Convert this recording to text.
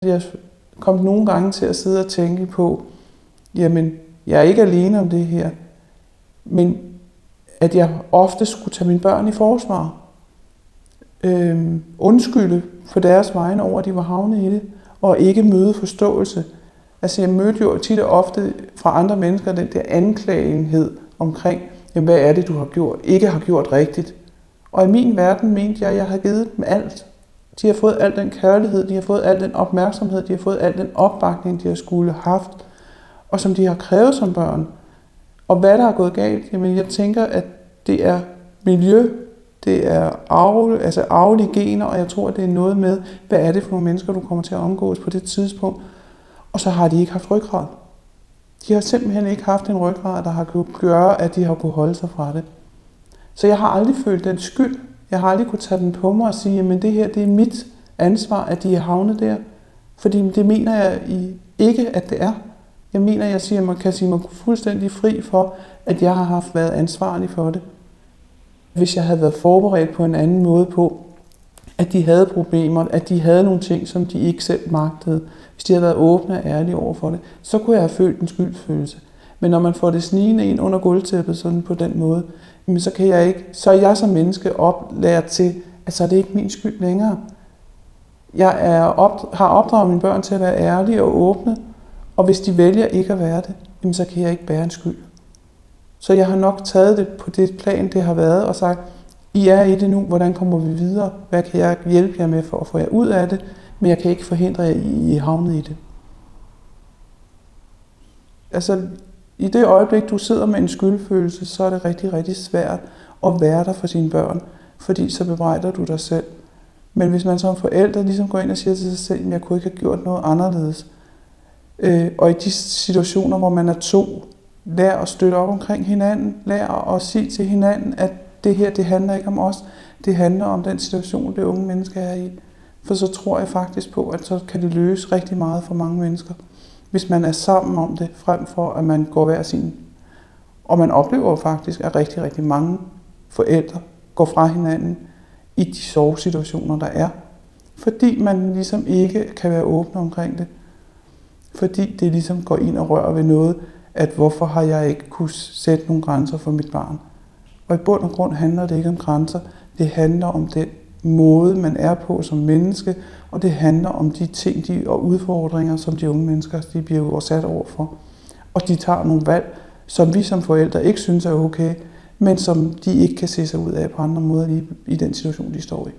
Jeg kom nogle gange til at sidde og tænke på, jamen, jeg er ikke alene om det her, men at jeg ofte skulle tage mine børn i forsvar. Undskylde for deres vegne over, at de var havnet i det, og ikke møde forståelse. Altså, jeg mødte jo tit og ofte fra andre mennesker den der anklagenhed omkring, jamen, hvad er det, du har gjort, ikke har gjort rigtigt. Og i min verden mente jeg, at jeg har givet dem alt. De har fået al den kærlighed, de har fået al den opmærksomhed, de har fået al den opbakning, de har skulle haft, og som de har krævet som børn. Og hvad der er gået galt, jamen jeg tænker, at det er miljø, det er arvelige gener, og jeg tror, at det er noget med, hvad er det for nogle mennesker, du kommer til at omgås på det tidspunkt. Og så har de ikke haft ryggrad. De har simpelthen ikke haft en ryggrad, der har kunnet gøre, at de har kunnet holde sig fra det. Så jeg har aldrig følt den skyld. Jeg har aldrig kunne tage den på mig og sige, at det her det er mit ansvar, at de er havnet der. Fordi det mener jeg ikke, at det er. Jeg mener, at jeg kan sige mig fuldstændig fri for, at jeg har været ansvarlig for det. Hvis jeg havde været forberedt på en anden måde på, at de havde problemer, at de havde nogle ting, som de ikke selv magtede, hvis de havde været åbne og ærlige over for det, så kunne jeg have følt en skyldfølelse. Men når man får det snigende ind under gulvtæppet sådan på den måde, så er jeg som menneske oplært til, at så er det ikke min skyld længere. Jeg har opdraget mine børn til at være ærlige og åbne, og hvis de vælger ikke at være det, så kan jeg ikke bære en skyld. Så jeg har nok taget det på det plan, det har været, og sagt, I er i det nu, hvordan kommer vi videre? Hvad kan jeg hjælpe jer med for at få jer ud af det? Men jeg kan ikke forhindre jer, I er havnet i det. Altså, i det øjeblik, du sidder med en skyldfølelse, så er det rigtig, rigtig svært at være der for sine børn, fordi så bebrejder du dig selv. Men hvis man som forælder ligesom går ind og siger til sig selv, at jeg kunne ikke have gjort noget anderledes, og i de situationer, hvor man er to, lær at støtte op omkring hinanden, lær at sige til hinanden, at det her, det handler ikke om os, det handler om den situation, det unge menneske er i. For så tror jeg faktisk på, at så kan det løse rigtig meget for mange mennesker, hvis man er sammen om det, frem for at man går hver sin. Og man oplever faktisk, at rigtig, rigtig mange forældre går fra hinanden i de sorgsituationer, der er. Fordi man ligesom ikke kan være åbne omkring det. Fordi det ligesom går ind og rører ved noget, at hvorfor har jeg ikke kunne sætte nogle grænser for mit barn. Og i bund og grund handler det ikke om grænser. Det handler om den måde, man er på som menneske, og det handler om de ting og udfordringer, som de unge mennesker de bliver jo sat over for. Og de tager nogle valg, som vi som forældre ikke synes er okay, men som de ikke kan se sig ud af på andre måder i den situation, de står i.